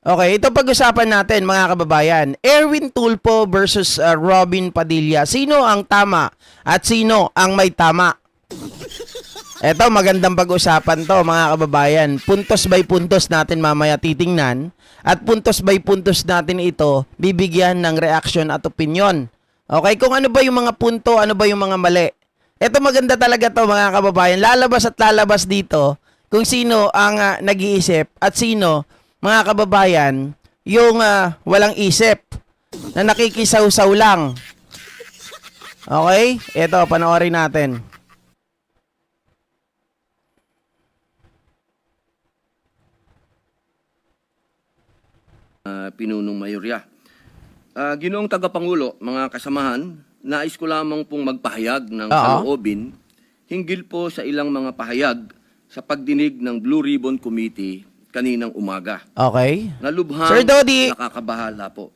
Okay, ito pag-usapan natin mga kababayan. Erwin Tulfo versus Robin Padilla. Sino ang tama at sino ang may tama? Ito magandang pag-usapan to mga kababayan. Puntos by puntos natin mamaya titingnan at puntos by puntos natin ito bibigyan ng reaction at opinion. Okay, kung ano ba yung mga punto, ano ba yung mga mali. Ito maganda talaga to mga kababayan. Lalabas at lalabas dito kung sino ang nag-iisip at sino mga kababayan, yung walang isip, na nakikisaw-saw lang. Okay? Ito, panoorin natin. Pinunong mayorya. Ginoong tagapangulo, mga kasamahan, nais ko lamang pong magpahayag ng kalooban hinggil po sa ilang mga pahayag sa pagdinig ng Blue Ribbon Committee kaninang umaga. Okay. Nalubhang Sir Dodi, nakakabahala po.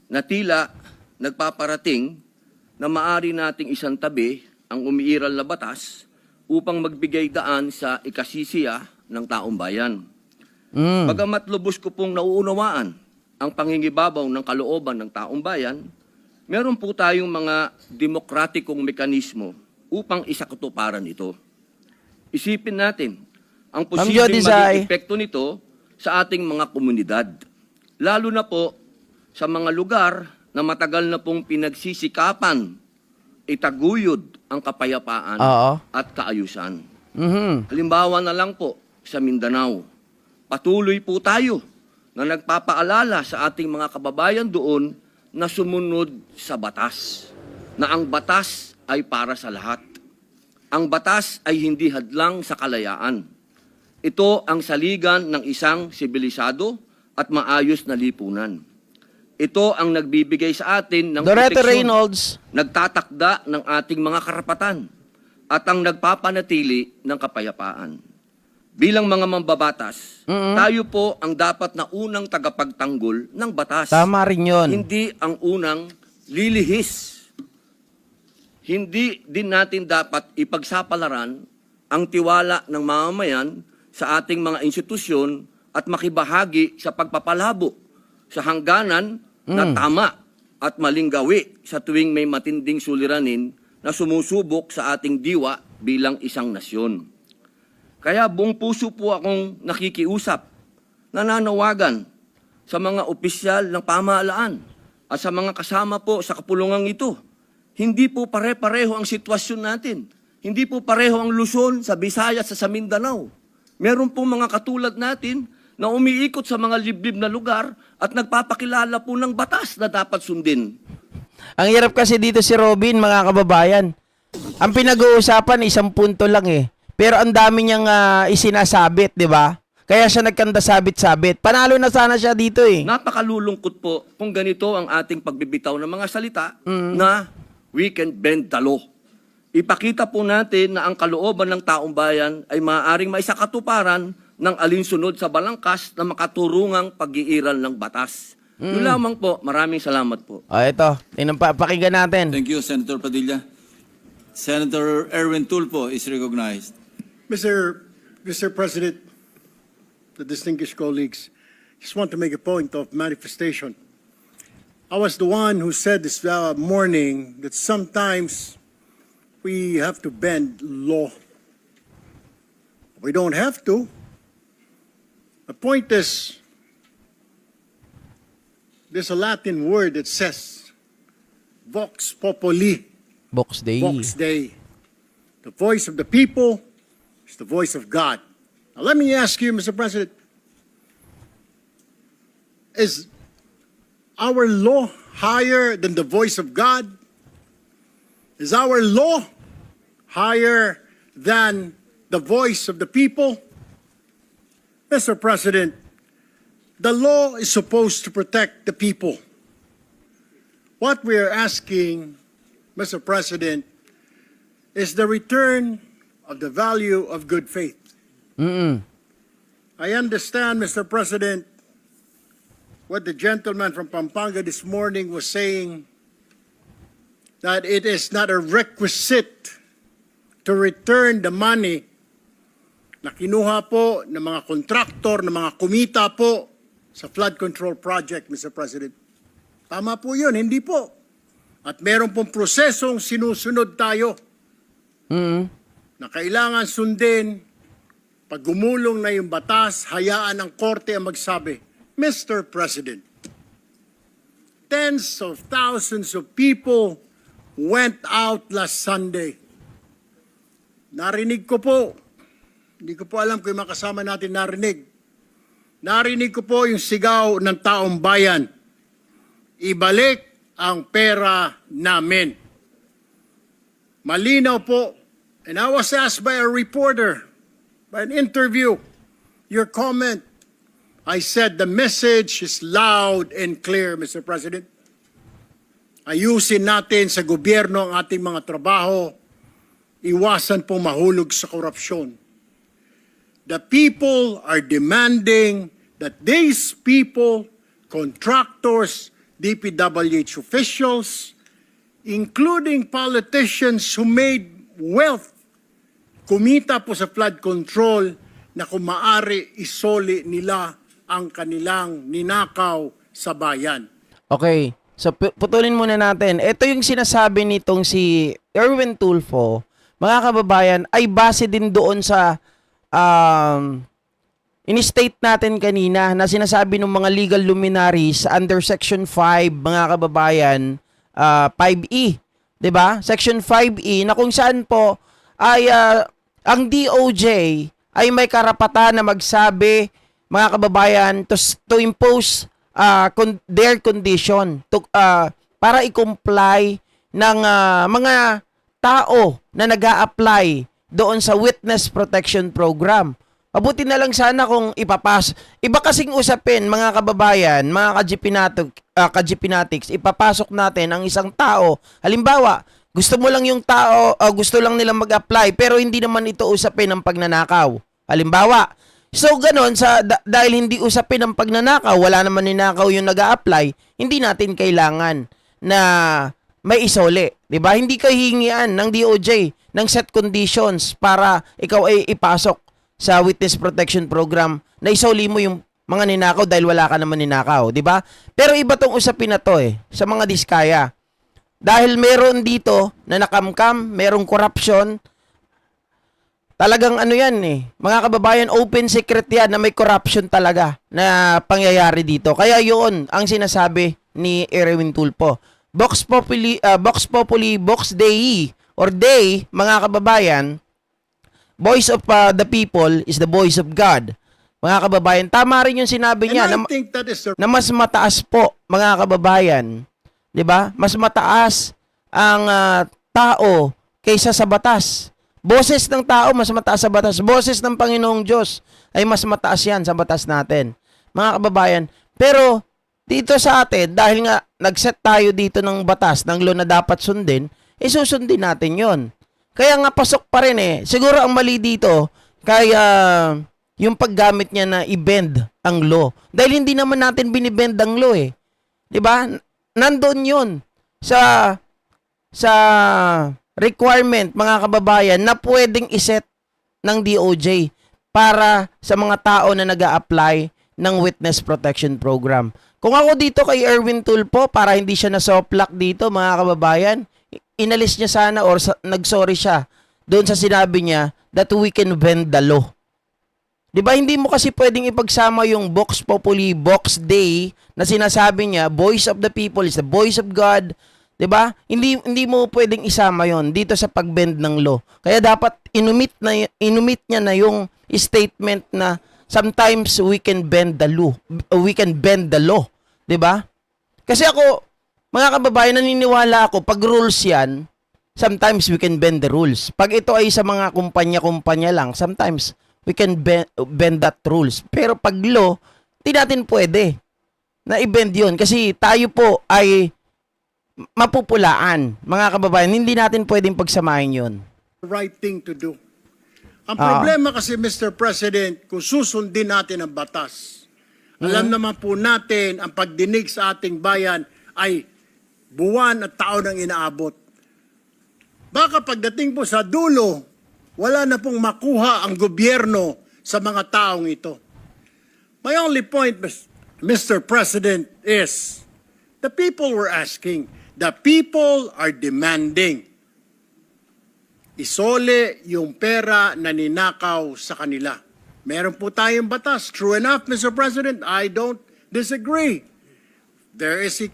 Na tila nagpaparating na maari nating isang tabi ang umiiral na batas upang magbigay daan sa ikasisiya ng taong bayan. Bagamat lubos ko pong nauunawaan ang pangingibabaw ng kalooban ng taong bayan, meron po tayong mga demokratikong mekanismo upang isakatuparan ito. Isipin natin ang posibleng maging epekto nito sa ating mga komunidad. Lalo na po sa mga lugar na matagal na pong pinagsisikapan itaguyod ang kapayapaan at kaayusan. Halimbawa na lang po sa Mindanao. Patuloy po tayo na nagpapaalala sa ating mga kababayan doon na sumunod sa batas. Na ang batas ay para sa lahat. Ang batas ay hindi hadlang sa kalayaan. Ito ang saligan ng isang sibilisado at maayos na lipunan. Ito ang nagbibigay sa atin ng proteksyon, nagtatakda ng ating mga karapatan, at ang nagpapanatili ng kapayapaan. Bilang mga mambabatas, tayo po ang dapat na unang tagapagtanggol ng batas. Tama rin yun. Hindi ang unang lilihis. Hindi din natin dapat ipagsapalaran ang tiwala ng mamamayan sa ating mga institusyon at makibahagi sa pagpapalabo sa hangganan na tama at maling gawi sa tuwing may matinding suliranin na sumusubok sa ating diwa bilang isang nasyon. Kaya buong puso po akong nakikiusap, nananawagan sa mga opisyal ng pamahalaan at sa mga kasama po sa kapulungang ito. Hindi po pare-pareho ang sitwasyon natin. Hindi po pareho ang Luzon sa Visayas at sa Mindanao. Meron po mga katulad natin na umiikot sa mga liblib na lugar at nagpapakilala po ng batas na dapat sundin. Ang hirap kasi dito si Robin, mga kababayan. Ang pinag-uusapan, isang punto lang eh. Pero ang dami niyang isinasabit, di ba? Kaya siya nagkanda sabit-sabit. Panalo na sana siya dito eh. Napakalulungkot po kung ganito ang ating pagbibitaw ng mga salita na we can bend the law. Ipakita po natin na ang kalooban ng taong bayan ay maaaring maisakatuparan ng alinsunod sa balangkas na makaturungang pag-iiral ng batas. Yun lamang po. Maraming salamat po. Ito. Pakinggan natin. Thank you, Senator Padilla. Senator Erwin Tulfo is recognized. Mr. President, the distinguished colleagues, just want to make a point of manifestation. I was the one who said this morning that sometimes we have to bend law. We don't have to. The point is, there's a Latin word that says, vox populi, Vox Dei. vox Dei. The voice of the people is the voice of God. Now let me ask you, Mr. President, is our law higher than the voice of God? Is our law higher than the voice of the people? Mr. President, the law is supposed to protect the people. What we are asking, Mr. President, is the return of the value of good faith. I understand, Mr. President, what the gentleman from Pampanga this morning was saying, that it is not a requisite to return the money na kinuha po ng mga kontraktor, ng mga kumita po sa flood control project, Mr. President. Tama po yun, hindi po. At meron pong prosesong sinusunod tayo na kailangan sundin. Pag gumulong na yung batas, hayaan ng korte ang magsabi, Mr. President, tens of thousands of people went out last Sunday. Narinig ko po, hindi ko po alam kung yung mga kasama natin narinig. Narinig ko po yung sigaw ng taong bayan. Ibalik ang pera namin. Malinaw po. And I was asked by a reporter, by an interview, your comment. I said the message is loud and clear, Mr. President. Ayusin natin sa gobyerno ang ating mga trabaho. Iwasan po mahulog sa korupsyon. The people are demanding that these people, contractors, DPWH officials, including politicians who made wealth, kumita po sa flood control, na kung maaari isoli nila ang kanilang ninakaw sa bayan. Okay. So, putulin muna natin. Ito yung sinasabi nitong si Erwin Tulfo, mga kababayan, ay base din doon sa in-state natin kanina na sinasabi ng mga legal luminaries under Section 5, mga kababayan, 5E. 'Di ba? Section 5E na kung saan po ay ang DOJ ay may karapatan na magsabi, mga kababayan, to impose their condition to, para i-comply ng mga tao na nag-a-apply doon sa Witness Protection Program. Mabuti na lang sana kung ipapas. Iba kasing usapin, mga kababayan, mga ka-GPnatics, ipapasok natin ang isang tao. Halimbawa, gusto mo lang yung tao, gusto lang nilang mag-apply, pero hindi naman ito usapin ng pagnanakaw. Halimbawa, so ganon, dahil hindi usapin ng pagnanakaw, wala naman ninakaw yung nag-a-apply, hindi natin kailangan na may isole. Diba? Hindi ka hihingian ng DOJ ng set conditions para ikaw ay ipasok sa Witness Protection Program na isoli mo yung mga ninakaw dahil wala ka naman ninakaw. Diba? Pero iba tong usapin na to sa mga diskaya. Dahil meron dito na nakamkam, merong corruption, talagang ano yan mga kababayan, open secret yan na may corruption talaga na pangyayari dito. Kaya yun ang sinasabi ni Erwin Tulfo. Vox Populi, Vox Dei, or Dei, mga kababayan, voice of the people is the voice of God. Mga kababayan, tama rin yung sinabi niya And I think that is the na mas mataas po, mga kababayan. 'Di ba? Mas mataas ang tao kaysa sa batas. Boses ng tao mas mataas sa batas. Boses ng Panginoong Diyos ay mas mataas yan sa batas natin. Mga kababayan, pero dito sa atin, dahil nga nag-set tayo dito ng batas, ng law na dapat sundin, susundin natin yon. Kaya nga pasok pa rin Siguro ang mali dito, kaya yung paggamit niya na i-bend ang law. Dahil hindi naman natin binibend ang law 'Di ba? Nandoon yun sa requirement, mga kababayan, na pwedeng iset ng DOJ para sa mga tao na nag-a-apply ng Witness Protection Program. Kung ako dito kay Erwin Tulfo, para hindi siya nasoplak dito, mga kababayan, inalis niya sana or nagsorry siya doon sa sinabi niya that we can bend the law. Diba, hindi mo kasi pwedeng ipagsama yung Vox Populi, Vox Dei na sinasabi niya, voice of the people is the voice of God. Diba? Hindi mo pwedeng isama yon dito sa pagbend ng law. Kaya dapat inumit niya na yung statement na sometimes we can bend the law. We can bend the law. Diba? Kasi ako, mga kababayan, naniniwala ako, pag rules yan, sometimes we can bend the rules. Pag ito ay sa mga kumpanya-kumpanya lang, sometimes we can bend that rules. Pero pag law, hindi natin pwede na i-bend yun. Kasi tayo po ay mapupulaan. Mga kababayan, hindi natin pwedeng pagsamahin yun. right thing to do. Ang problema kasi, Mr. President, kung susundin natin ang batas, alam naman po natin ang pagdinig sa ating bayan ay buwan at taon ang inaabot. Baka pagdating po sa dulo, wala na pong makuha ang gobyerno sa mga taong ito. My only point, Mr. President, is the people were asking, the people are demanding. Isole yung pera na ninakaw sa kanila. Meron po tayong batas. True enough, Mr. President, I don't disagree. There is a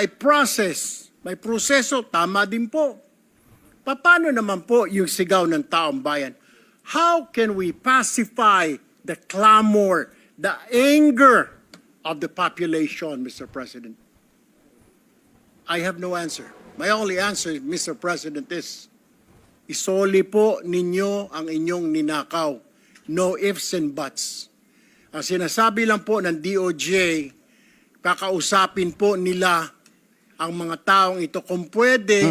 process. May proseso, tama din po. Paano naman po yung sigaw ng taong bayan? How can we pacify the clamor, the anger of the population, Mr. President? I have no answer. My only answer, Mr. President, is isoli po ninyo ang inyong ninakaw. No ifs and buts. Ang sinasabi lang po ng DOJ, kakausapin po nila ang mga taong ito kung pwede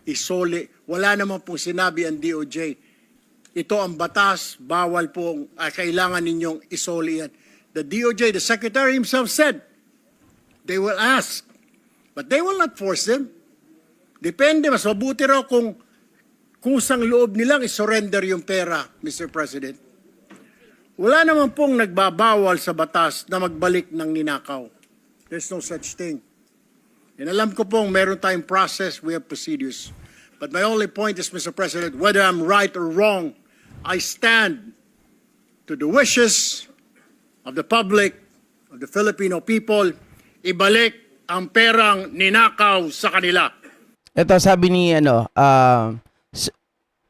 isoli. Wala naman pong sinabi ang DOJ. Ito ang batas, bawal pong kailangan ninyong isoli yan. The DOJ, the Secretary himself said, they will ask, but they will not force them. Depende, mas mabuti raw kung kusang loob nilang isurrender yung pera, Mr. President. Wala naman pong nagbabawal sa batas na magbalik ng ninakaw. There's no such thing. And alam ko pong meron tayong process, we have procedures. But my only point is, Mr. President, whether I'm right or wrong, I stand to the wishes of the public, of the Filipino people, ibalik ang perang ninakaw sa kanila. Ito sabi ni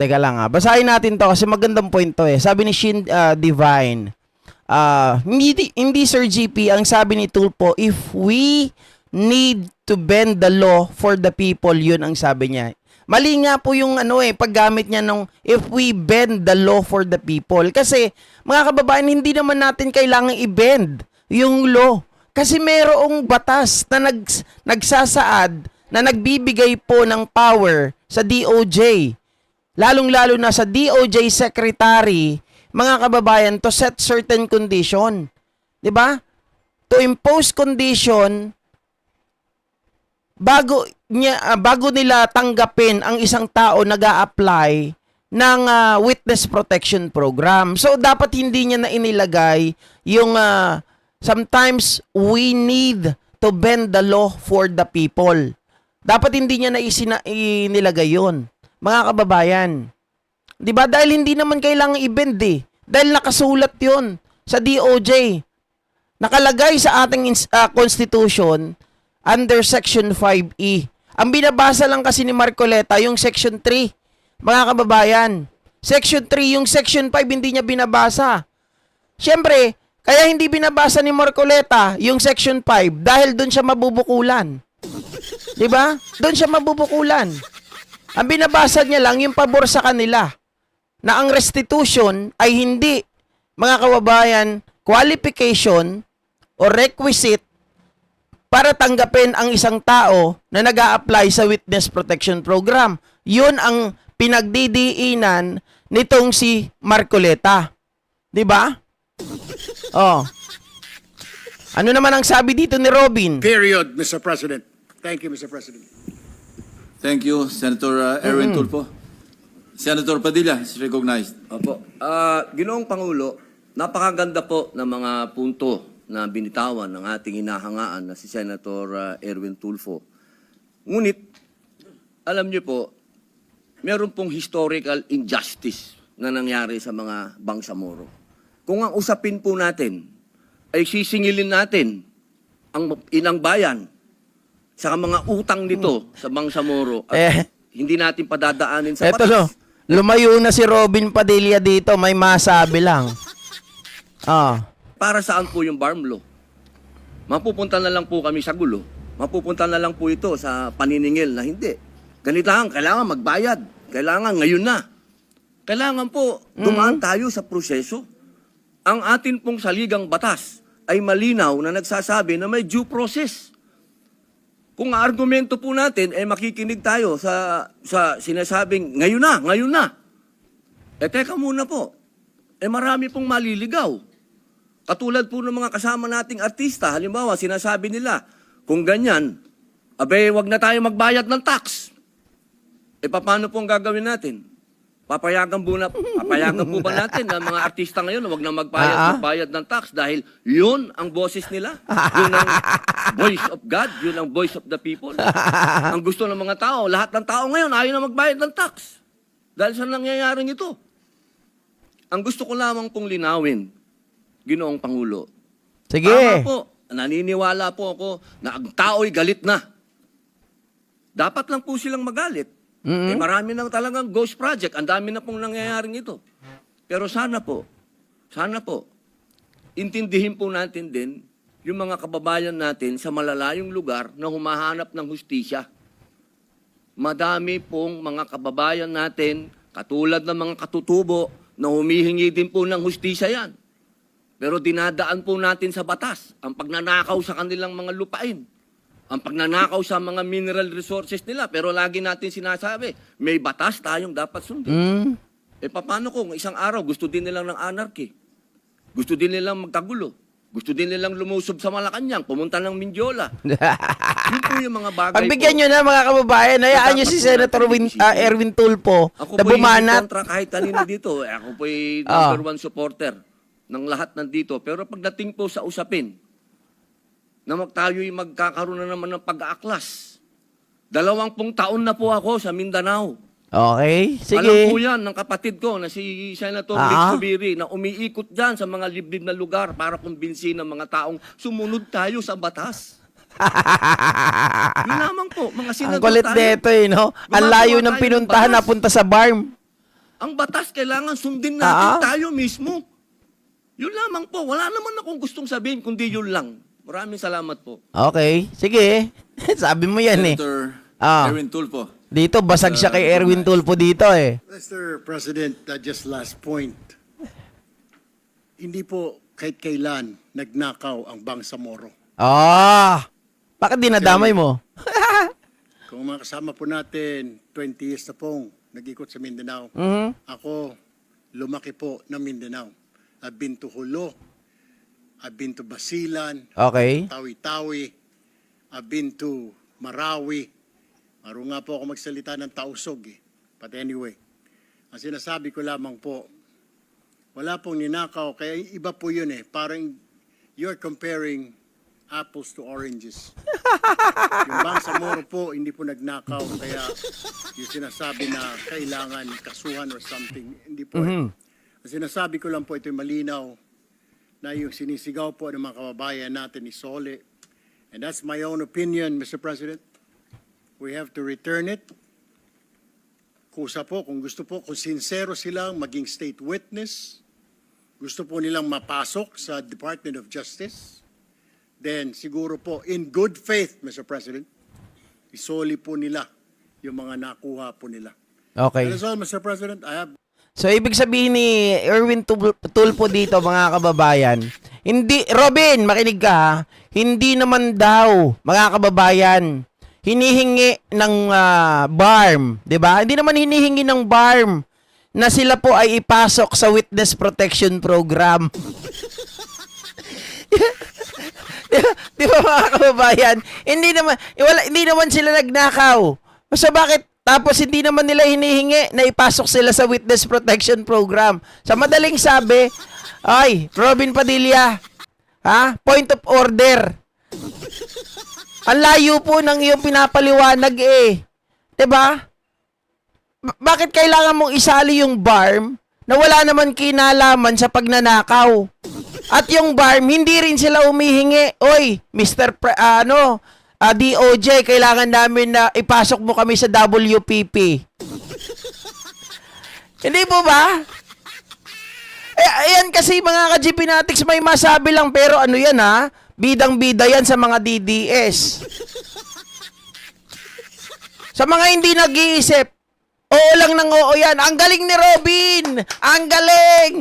teka lang basahin natin to kasi magandang point to eh. Sabi ni Shin Divine, hindi Sir GP, ang sabi ni Tulpo, if we need to bend the law for the people, yun ang sabi niya. Mali nga po yung paggamit niya nung if we bend the law for the people. Kasi mga kababayan, hindi naman natin kailangan i-bend yung law. Kasi mayroong batas na nagsasaad na nagbibigay po ng power sa DOJ. Lalong-lalo na sa DOJ Secretary, mga kababayan, to set certain condition. 'Di ba? To impose condition bago nila tanggapin ang isang tao nag-a-apply ng witness protection program. So dapat hindi niya na inilagay yung sometimes we need to bend the law for the people. Dapat hindi niya na inilagay yun. Mga kababayan, 'di ba? Dahil hindi naman kailangan i-bend eh. Dahil nakasulat 'yon sa DOJ. Nakalagay sa ating constitution under section 5E. Ang binabasa lang kasi ni Marcoleta yung section 3. Mga kababayan, section 3, yung section 5 hindi niya binabasa. Siyempre, kaya hindi binabasa ni Marcoleta yung section 5 dahil doon siya mabubukulan. 'Di ba? Doon siya mabubukulan. Ang binabasa niya lang yung pabor sa kanila na ang restitution ay hindi, mga kababayan, qualification o requisite para tanggapin ang isang tao na nag-a-apply sa witness protection program. Yun ang pinagdidiinan nitong si Marcoleta. 'Di ba? Oh. Ano naman ang sabi dito ni Robin? Period, Mr. President. Thank you, Mr. President. Thank you, Senator Erwin Tulfo. Senator Padilla is recognized. Opo. Ginoong Pangulo, napakaganda po ng mga punto na binitawan ng ating hinahangaan na si Senator Erwin Tulfo. Ngunit, alam niyo po, meron pong historical injustice na nangyari sa mga Bangsamoro. Kung ang usapin po natin ay sisingilin natin ang inang bayan sa mga utang nito sa Bangsamoro at hindi natin padadaanin sa Eto batas. lumayo na si Robin Padilla dito, may masabi lang. Para saan po yung BARM law? Mapupunta na lang po kami sa gulo. Mapupunta na lang po ito sa paniningil na hindi. Kailangan magbayad. Kailangan ngayon na. Kailangan po dumaan tayo sa proseso. Ang atin pong saligang batas ay malinaw na nagsasabi na may due process. Kung argumento po natin, makikinig tayo sa sinasabing ngayon na. Teka muna po. Marami pong maliligaw. Katulad po ng mga kasama nating artista, halimbawa, sinasabi nila, kung ganyan, wag na tayo magbayad ng tax. Paano po ang gagawin natin? Papayagan po ba natin na mga artista ngayon na wag na magbayad ng tax dahil yun ang boses nila? Yun ang voice of God, yun ang voice of the people. Ang gusto ng mga tao, lahat ng tao ngayon ayaw na magbayad ng tax. Dahil sa nangyayaring ito. Ang gusto ko lamang pong linawin, Ginoong Pangulo. Sige. Tama po, naniniwala po ako na ang tao'y galit na. Dapat lang po silang magalit. Eh, marami nang talagang ghost project. Ang dami na pong nangyayaring ito. Pero sana po, intindihin po natin din yung mga kababayan natin sa malalayong lugar na humahanap ng hustisya. Madami pong mga kababayan natin, katulad ng mga katutubo, na humihingi din po ng hustisya yan. Pero dinadaan po natin sa batas ang pagnanakaw sa kanilang mga lupain. Ang pagnanakaw sa mga mineral resources nila. Pero lagi natin sinasabi, may batas tayong dapat sundin. Eh paano kung isang araw gusto din nilang ng anarchy? Gusto din nilang magkagulo? Gusto din nilang lumusob sa Malacanang, pumunta ng Mindiola? Yun po yung mga bagay Pagbigyan po. nyo na mga kababayan, hayaan nyo si Dapat po Senator natin isipin. Erwin Tulfo Ako na po hindi bumanat. kontra kahit kanino dito. Ako po yung number one supporter ng lahat nandito. Pero pagdating po sa usapin, na tayo'y magkakaroon na naman ng pag-aaklas. 20 taon na po ako sa Mindanao. Okay, Alam po sige. yan ng kapatid ko na si Senator Ah. Vic Subiri na umiikot dyan sa mga liblib na lugar para kumbinsin ng mga taong sumunod tayo sa batas. Yun lamang po, mga Ang senador kulit tayo. nito no? Ang layo ng tayo ng pinuntahan, batas. napunta sa barm. Ang batas kailangan sundin natin Ah. tayo mismo. Yun lamang po. Wala naman akong gustong sabihin kundi yun lang. Maraming salamat po. Okay, sige. Sabi mo yan eh. Senator Ah. Erwin Tulfo. Dito, basag siya kay Erwin Tulfo dito eh. Mr. President, just last point. Hindi po kahit kailan nagnakaw ang Bangsamoro. Bakit dinadamay mo? Kung mga kasama po natin, 20 years na pong nag-ikot sa Mindanao. Ako, lumaki po ng Mindanao. I've been to Hulo. I've been to Basilan. Okay. Tawi-Tawi. I've been to Marawi. Maro nga po ako magsalita ng Tausog eh. But anyway, ang sinasabi ko lamang po, wala pong ninakaw, kaya iba po yun eh. Parang you're comparing apples to oranges. Yung Bangsamoro po, hindi po nagnakaw, kaya yung sinasabi na kailangan kasuhan or something, hindi po eh. Ang sinasabi ko lang po, ito'y malinaw, na yung sinisigaw po ng mga kababayan natin ni Sole. And that's my own opinion, Mr. President. We have to return it. Kusa po, kung gusto po, kung sincero silang maging state witness, gusto po nilang mapasok sa Department of Justice, then siguro po, in good faith, Mr. President, isoli po nila yung mga nakuha po nila. Okay. That is all, Mr. President. I have So, ibig sabihin ni Erwin Tulfo dito, mga kababayan, hindi, Robin, makinig ka ha, hindi naman daw, mga kababayan, hinihingi ng BARM, di ba? Hindi naman hinihingi ng BARM na sila po ay ipasok sa Witness Protection Program. Di ba mga kababayan? Hindi naman sila nagnakaw. So bakit? Tapos hindi naman nila hinihingi na ipasok sila sa Witness Protection Program. Sa madaling sabi, ay, Robin Padilla, point of order. Ang layo po ng iyong pinapaliwanag eh. 'Di ba? Bakit kailangan mong isali yung BARM na wala naman kinalaman sa pagnanakaw? At yung BARM, hindi rin sila humihingi. Oy, Mr. DOJ, kailangan namin na ipasok mo kami sa WPP. Hindi po ba? Ayan kasi mga ka-GP Natics, may masabi lang pero ano yan ha? Bidang-bida yan sa mga DDS. Sa mga hindi nag-iisip, oo lang ng oo yan. Ang galing ni Robin! Ang galing!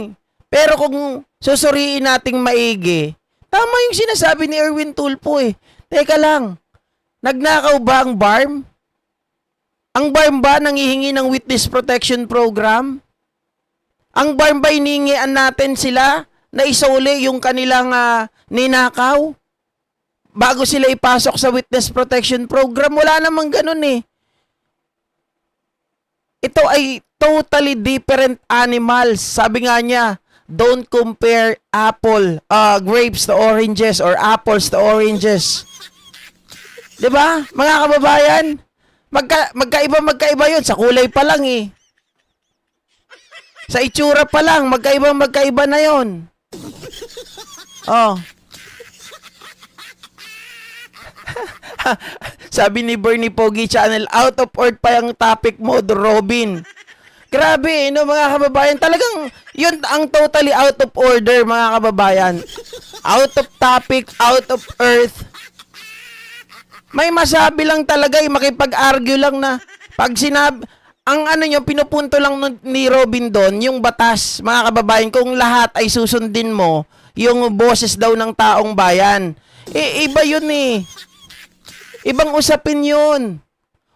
Pero kung susuriin nating maigi, tama yung sinasabi ni Erwin Tulfo eh. Teka lang, nagnakaw ba ang BARM? Ang BARM ba nangihingi ng Witness Protection Program? Ang BARM ba inihingian natin sila na isole yung kanilang ninakaw? Bago sila ipasok sa Witness Protection Program, wala namang ganun eh. Ito ay totally different animals. Sabi nga niya, don't compare grapes to oranges or apples to oranges. 'Di ba? Mga kababayan, magkaiba yun. Sa kulay pa lang eh. Sa itsura pa lang, magkaiba na yun. Oh. Sabi ni Bernie Pogi Channel, out of order pa yung topic mo, Robin. Grabe, no, mga kababayan. Talagang, yun ang totally out of order, mga kababayan. Out of topic, out of earth. May masabi lang talaga, makipag-argue lang na pag sinabi, ang ano nyo, pinupunto lang ni Robin doon, yung batas, mga kababayan, kung lahat ay susundin mo, yung boses daw ng taong bayan. Iba yun eh. Ibang usapin yun.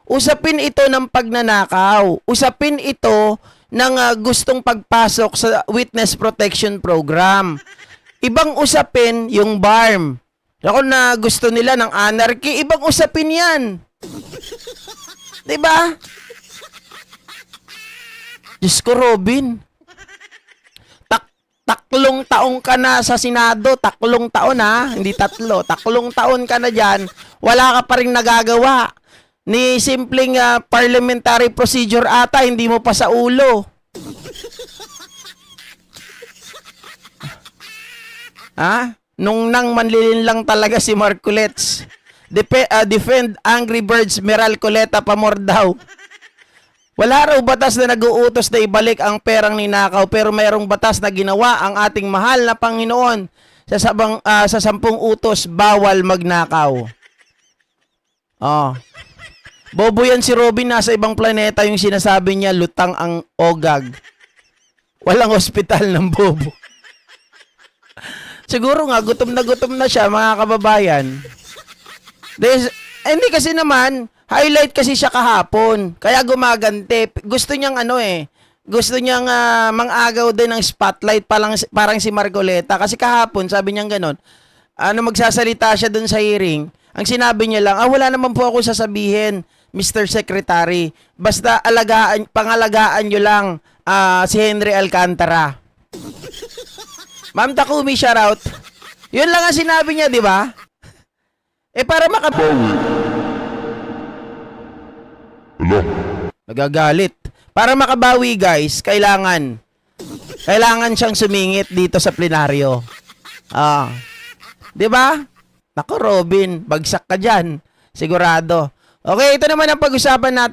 Usapin ito ng pagnanakaw. Usapin ito ng gustong pagpasok sa Witness Protection Program. Ibang usapin yung BARM. Ako na gusto nila ng anarchy, ibang usapin yan. Diba? Diyos ko, Robin. Taklong taong ka na sa Senado. Taklong taon ha, hindi tatlo. Taklong taon ka na dyan. Wala ka pa rin nagagawa. Ni simpleng parliamentary procedure ata, hindi mo pa sa ulo. Ha? Nung nang manlilin lang talaga si Marcolets. Defend Angry Birds, Meral Coleta Pamor daw. Wala raw batas na nag-uutos na ibalik ang perang ninakaw, pero mayroong batas na ginawa ang ating mahal na Panginoon sa 10 utos, bawal magnakaw. Oh. Bobo yan si Robin, nasa ibang planeta yung sinasabi niya, lutang ang ogag. Walang ospital ng bobo. Siguro nga, gutom na siya, mga kababayan. Hindi kasi naman, highlight kasi siya kahapon. Kaya gumagante. Gusto niyang gusto niyang mangagaw din ng spotlight parang si Marcoleta. Kasi kahapon, sabi niya gano'n, magsasalita siya dun sa hearing. Ang sinabi niya lang, wala naman po ako sasabihin, Mr. Secretary. Basta pangalagaan niyo lang si Henry Alcantara. Ma'am Takumi, shoutout. Yun lang ang sinabi niya, di ba? Para nagagalit. Para makabawi, guys, kailangan siyang sumingit dito sa plenaryo. 'Di ba? Nako, Robin, bagsak ka diyan. Sigurado. Okay, ito naman ang pag-usapan natin.